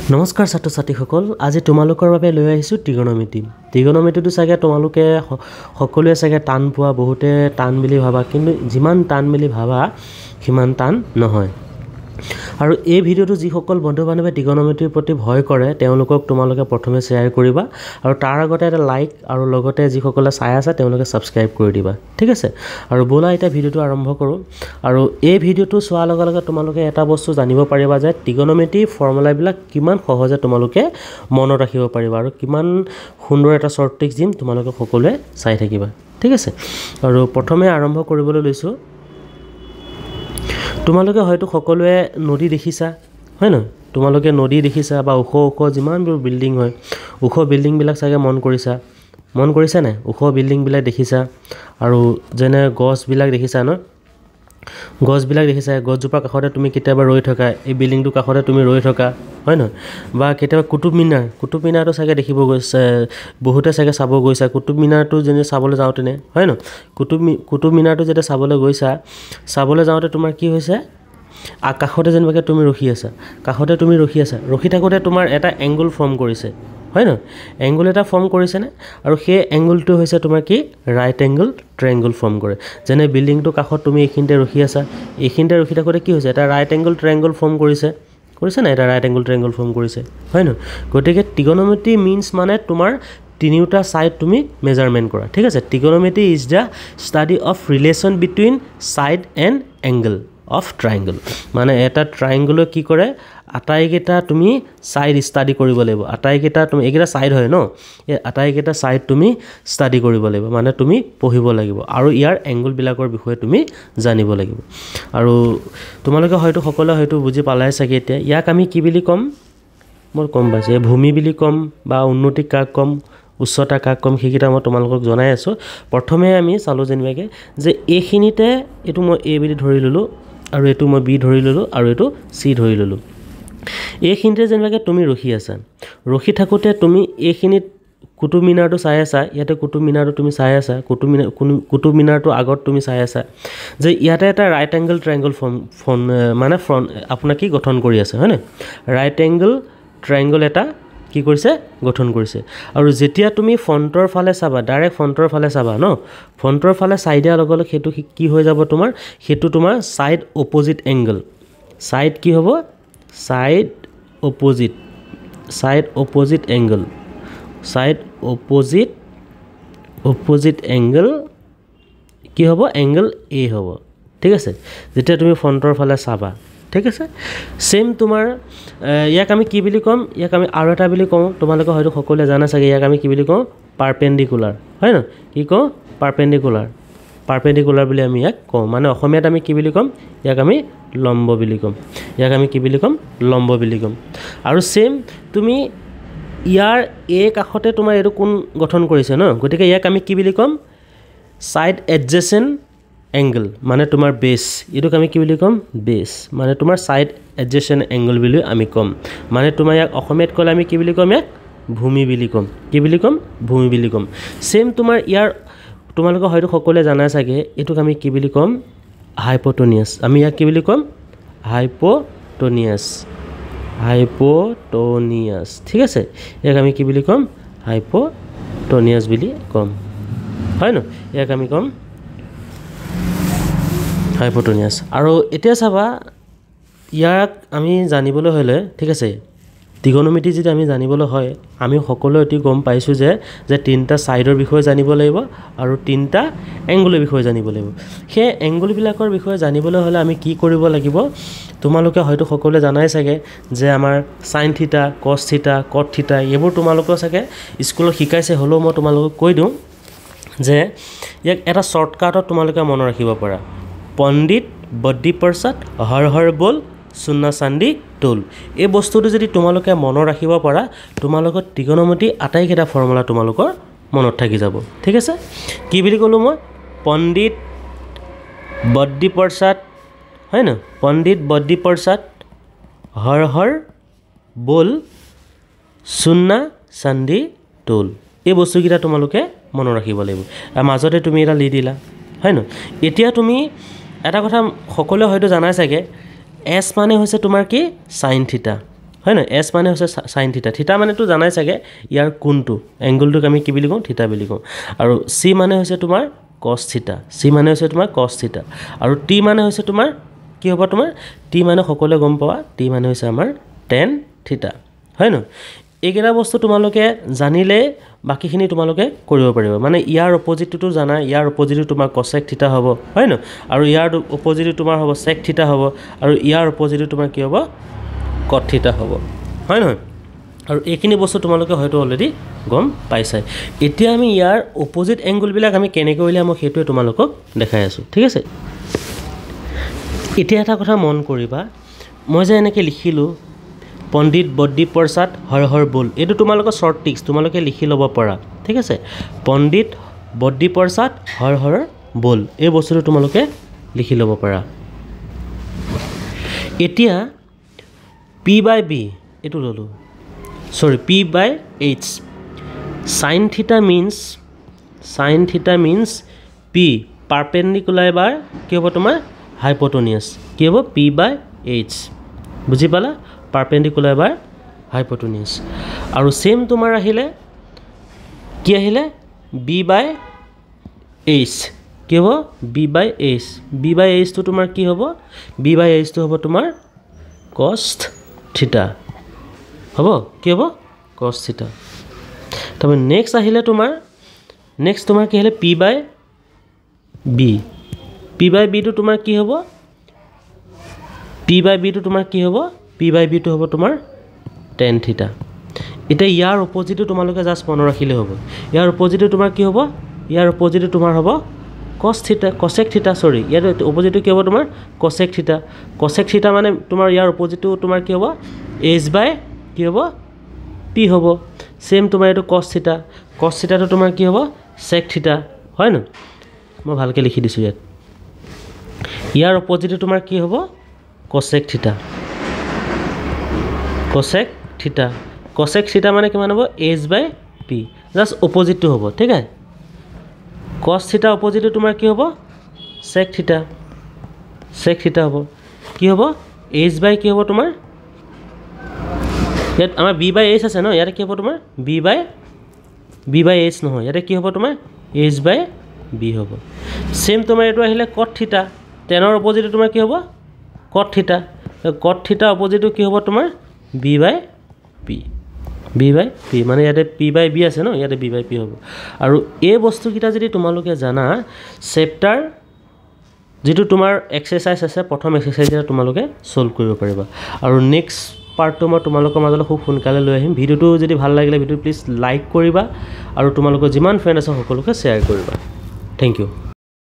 নমস্কাৰ ছাত্ৰ ছাত্ৰীসকল আজি তোমালোকৰ বাবে লৈ আহিছোঁ ত্ৰিগোণমিতি ত্ৰিগোণমিতিটো চাগে তোমালোকে সকলোৱে চাগে টান পোৱা বহুতে টান বুলি ভাবা কিন্তু যিমান টান বুলি ভাবা সিমান টান নহয় আৰু এই ভিডিওটো যিসকল বন্ধু বান্ধৱে ত্ৰিগোণমিতিৰ প্ৰতি ভয় কৰে তেওঁলোকক তোমালোকে প্ৰথমে শ্বেয়াৰ কৰিবা আৰু তাৰ আগতে এটা লাইক আৰু লগতে যিসকলে চাই আছে তেওঁলোকে সাবস্ক্ৰাইব কৰি দিবা ঠিক আছে আৰু বলা এটা ভিডিওটো আৰম্ভ কৰোঁ আৰু এই ভিডিওটো চোৱাৰ লগে লগে তোমালোকে এটা বস্তু জানিব পাৰিবা যে ত্ৰিগোণমিতি ফৰ্মুলাবিলাক কিমান সহজে তোমালোকে মনত ৰাখিব পাৰিবা আৰু কিমান সুন্দৰ এটা শৰ্ট ট্ৰিক্স দিম তোমালোকে সকলোৱে চাই থাকিবা ঠিক আছে আৰু প্ৰথমে আৰম্ভ কৰিবলৈ লৈছোঁ তোমালোকে হয়তো সকলোৱে নদী দেখিছা হয় না তোমালোকে নদী দেখিছা বা ওখ যিমানবোৰ বিল্ডিং হয় ওখ বিল্ডিংবিলাক চাগে মন কৰিছা নাই ওখ বিল্ডিংবিলাক দেখিছা আৰু যেনে গছবিলাক দেখিছা ন গছবিলাক দেখিছা গছজোপাৰ কাষতে তুমি কেতিয়াবা ৰৈ থকা এই বিল্ডিংটোৰ কাষতে তুমি ৰৈ থকা হয় নহয় বা কেতিয়াবা কুতুব মিনাৰটো চাগে দেখিব গৈছে বহুতে চাগে চাব গৈছা কুতুব মিনাৰটো যেনে চাবলৈ যাওঁতেনে হয় ন কুতুব মিনাৰটো যেতিয়া চাবলৈ যাওঁতে তোমাৰ কি হৈছে কাষতে যেনেবাকে তুমি ৰখি আছা ৰখি থাকোঁতে তোমাৰ এটা এংগল ফৰ্ম কৰিছে হয় ন এংগল এটা ফৰ্ম কৰিছে নে আৰু সেই এংগলটো হৈছে তোমাৰ কি ৰাইট এংগল ট্ৰায়াঙ্গল ফৰ্ম কৰে যেনে বিল্ডিংটো কাষত তুমি এইখিনিতে ৰখি আছা এইখিনিতে ৰখি থাকোঁতে কি হৈছে এটা ৰাইট এংগল ট্ৰায়াঙ্গল ফৰ্ম কৰিছে না এটা ৰাইট এংগল ট্ৰায়াঙ্গল ফৰ্ম কৰিছে হয় ন গতিকে ত্ৰিগোণমিতি মিন্স মানে তোমাৰ তিনিটা সাইড তুমি মেজাৰমেন্ট কৰা ঠিক আছে ত্ৰিগোণমিতি is the study of relation between side and angle of triangle মানে এটা ট্ৰায়াঙ্গলৰ কি কৰে আটাইকেইটা তুমি সাইড স্টাডি কৰিব লাগিব আটাইকেইটা তুমি এইকেইটা সাইড হয় ন এই আটাইকেইটা সাইড তুমি স্টাডি কৰিব লাগিব মানে তুমি পঢ়িব লাগিব আৰু ইয়াৰ এংগলবিলাকৰ বিষয়ে তুমি জানিব লাগিব আৰু তোমালোকে হয়তো সকলোৱে হয়তো বুজি পালাই চাগে এতিয়া ইয়াক আমি কি বুলি কম মোৰ কম বাছে ভূমি বুলি কম বা উন্নতি কাক কম উচ্চতা কাক কম সেইকেইটা মই তোমালোকক জনাই আছোঁ প্ৰথমে আমি চালোঁ যেনেবাকে যে এইখিনিতে এইটো মই এ বুলি ধৰি ল'লোঁ আৰু এইটো মই বি ধৰি ল'লোঁ আৰু এইটো চি ধৰি ল'লোঁ এইখিনিতে যেনেবাকে তুমি ৰখি থাকোঁতে তুমি এইখিনিত কুতুব মিনাৰটো চাই আছা ইয়াতে কুতুব মিনাৰটো তুমি চাই আছা কুতুব মিনাৰটো আগত তুমি চাই আছা যে ইয়াতে এটা ৰাইট এংগল ট্ৰায়াঙ্গল ফৰ্ম মানে ফ্ৰণ্ট আপোনাৰ কি গঠন কৰি আছে হয়নে ৰাইট এংগল ট্ৰায়াঙ্গল এটা কি কৰিছে গঠন কৰিছে আৰু যেতিয়া তুমি ফ্ৰণ্টৰ ফালে চাবা ডাইৰেক্ট ফ্ৰণ্টৰ ফালে চাবা ন ফ্ৰণ্টৰ ফালে চাই দিয়াৰ লগে লগে সেইটো কি হৈ যাব সেইটো তোমাৰ সাইড অপোজিট এংগল সাইড কি হ'ব সাইড অপোজিট এংগল কি হ'ব এংগল এ হ'ব ঠিক আছে যেতিয়া তুমি ফ্ৰণ্টৰ ফালে চাবা ঠিক আছে সেম তোমাৰ ইয়াক আমি কি বুলি কম ইয়াক আমি আৰু এটা বুলি কওঁ তোমালোকে হয়তো সকলোৱে জানা চাগে ইয়াক আমি কি বুলি কওঁ পাৰপেন্ডিকুলাৰ হয় ন কি কওঁ পাৰপেন্ডিকুলাৰ বুলি আমি ইয়াক কওঁ মানে অসমীয়াত আমি কি বুলি কম ইয়াক আমি লম্ব বুলি কম আৰু সেম তুমি ইয়াৰ এ কাষতে তোমাৰ এইটো কোন গঠন কৰিছে ন গতিকে ইয়াক আমি কি বুলি কম সাইড এডজেসেন্ট এংগল মানে তোমাৰ বেস এইটোক আমি কি বুলি কম বেস মানে তোমাৰ সাইড এডজেসেন্ট এংগল বুলি আমি কম মানে তোমাৰ ইয়াক অসমীয়াত ক'লে আমি কি বুলি কম ইয়াক ভূমি বুলি কম সেম তোমাৰ ইয়াৰ তোমালোকে হয়তো সকলোৱে জানা চাগে এইটোক আমি কি বুলি কম হাইপোটেনিয়াস আমি ইয়াক কি বুলি কম হাইপোটেনিয়াস ঠিক আছে ইয়াক আমি কি বুলি কম হাইপোটেনিয়াস বুলি কম হয় ন ইয়াক আমি কম হাইপোটেনিয়াস আৰু এতিয়া চাবা ইয়াক আমি জানিবলৈ হ'লে ঠিক আছে ত্ৰিগোণমিতি যদি আমি জানিবলৈ হয় আমি সকলোৱে অতি গম পাইছোঁ যে তিনিটা সাইডৰ বিষয়ে জানিব লাগিব আৰু তিনিটা এংগলৰ বিষয়ে জানিব লাগিব সেই এংগলবিলাকৰ বিষয়ে জানিবলৈ হ'লে আমি কি কৰিব লাগিব তোমালোকে হয়তো সকলোৱে জানাই চাগে যে আমাৰ সাইন থিটা কস থিটা কট থিটা এইবোৰ তোমালোকৰ চাগে স্কুলত শিকাইছে হ'লেও মই তোমালোকক কৈ দিওঁ যে ইয়াক এটা শৰ্টকাটত তোমালোকে মনত ৰাখিব পাৰা পণ্ডিত বড্ডী প্ৰসাদ হৰ বল সুন্না চান্দি টোল এই বস্তুটো যদি তোমালোকে মনত ৰাখিব পাৰা তোমালোকৰ ত্ৰিগোণমিতি আটাইকেইটা ফৰ্মুলা তোমালোকৰ মনত থাকি যাব ঠিক আছে কি বুলি ক'লোঁ মই পণ্ডিত বড্ডী প্ৰসাদ হয় ন পণ্ডিত বড্ডী প্ৰসাদ হৰ বল সুন্না চান্দি টোল এই বস্তুকেইটা তোমালোকে মনত ৰাখিব লাগিব আৰু মাজতে তুমি এটা লি দিলা হয় ন এতিয়া তুমি এটা কথা সকলোৱে হয়তো জানাই চাগে এছ মানে হৈছে তোমাৰ কি সাইন থিটা হয় নহয় এছ মানে হৈছে সাইন থিটা থিটা মানেতো জানাই চাগে ইয়াৰ কোণটো এংগলটোক আমি কি বুলি কওঁ থিটা বুলি কওঁ আৰু চি মানে হৈছে তোমাৰ কস থিটা চি মানে হৈছে তোমাৰ কস থিটা আৰু টি মানে হৈছে তোমাৰ কি হ'ব তোমাৰ টি মানে সকলোৱে গম পাৱা টি মানে হৈছে আমাৰ টেন থিটা হয় নহয় এইকেইটা বস্তু তোমালোকে জানিলে বাকিখিনি তোমালোকে কৰিব পাৰিবা মানে ইয়াৰ অপজিটটো জানা ইয়াৰ অপজিটটো তোমাৰ কসেক থিটা হ'ব হয় নহয় আৰু ইয়াৰ অপজিটটো তোমাৰ হ'ব সেক থিটা হ'ব আৰু ইয়াৰ অপজিটটো তোমাৰ কি হ'ব কট থিটা হ'ব হয় নহয় আৰু এইখিনি বস্তু তোমালোকে হয়তো অলৰেডি গম পাইছাই এতিয়া আমি ইয়াৰ অপজিট এংগলবিলাক আমি কেনেকৈ উলিয়াম মই সেইটোৱে তোমালোকক দেখাই আছোঁ ঠিক আছে এতিয়া এটা কথা মন কৰিবা মই যে এনেকৈ লিখিলোঁ পণ্ডিত বদ্যী প্ৰসাদ হৰ হৰ বল এইটো তোমালোকৰ শ্বৰ্ট টিক্স তোমালোকে লিখি ল'ব পাৰা ঠিক আছে পণ্ডিত বদ্যী প্ৰসাদ হৰ হৰ বল এই বস্তুটো তোমালোকে লিখি ল'ব পাৰা এতিয়া p/b এইটো ল'লোঁ sorry p/h sin theta means p perpendicular বাৰ কি হ'ব তোমাৰ hypotenuse কি হ'ব p/h বুজি পালা perpendicular বাৰ hypotenuse আৰু সেম তোমাৰ আহিলে কি আহিলে b/h কি হ'ব b/h টো তোমাৰ কি হ'ব b/h টো হ'ব তোমাৰ cos theta হ'ব কি হ'ব cos theta তাৰপৰা নেক্সট আহিলে তোমাৰ কি আহিলে p/b টো তোমাৰ কি হ'ব p/b টো হ'ব তোমাৰ tan theta এতিয়া ইয়াৰ অপজিটটো তোমালোকে জাস্ট মনত ৰাখিলে হ'ব ইয়াৰ অপজিটটো তোমাৰ কি হ'ব ইয়াৰ অপজিটটো তোমাৰ হ'ব cos theta cosec theta sorry ইয়াৰ অপজিটটো কি হ'ব তোমাৰ cosec theta মানে তোমাৰ ইয়াৰ অপজিটটো তোমাৰ কি হ'ব h/ কি হ'ব p হ'ব সেম তোমাৰ এইটো cos theta টো তোমাৰ কি হ'ব sec theta হয় ন মই ভালকৈ লিখি দিছোঁ ইয়াৰ অপজিটটো তোমাৰ কি হ'ব cosec theta মানে কিমান হ'ব h/p জাস্ট অপজিটটো হ'ব ঠিক আছে cos theta অপজিটটো তোমাৰ কি হ'ব sec theta হ'ব কি হ'ব h/ কি হ'ব তোমাৰ ইয়াত আমাৰ b/h আছে ন ইয়াতে কি হ'ব তোমাৰ b/h নহয় ইয়াতে কি হ'ব তোমাৰ h/b হ'ব সেম তোমাৰ এইটো আহিলে cot theta tan ৰ অপজিটটো তোমাৰ কি হ'ব cot theta অপজিটটো কি হ'ব তোমাৰ b/p মানে ইয়াতে p/b আছে ন ইয়াতে b/p হ'ব আৰু এই বস্তুকেইটা যদি তোমালোকে জানা চেপ্টাৰ যেটো তোমাৰ এক্সাৰসাইজ আছে প্ৰথম এক্সাৰসাইজটা তোমালোকে সলভ কৰিব পাৰিবা আৰু নেক্সট পাৰ্টটো মই তোমালোকৰ মাজলৈ খুব সোনকালে লৈ আহিম ভিডিওটো যদি ভাল লাগিলে ভিডিও প্লিজ লাইক কৰিবা আৰু তোমালোকৰ যিমান ফ্ৰেণ্ড আছে সকলোকে শ্বেয়াৰ কৰিবা থ্যাংক ইউ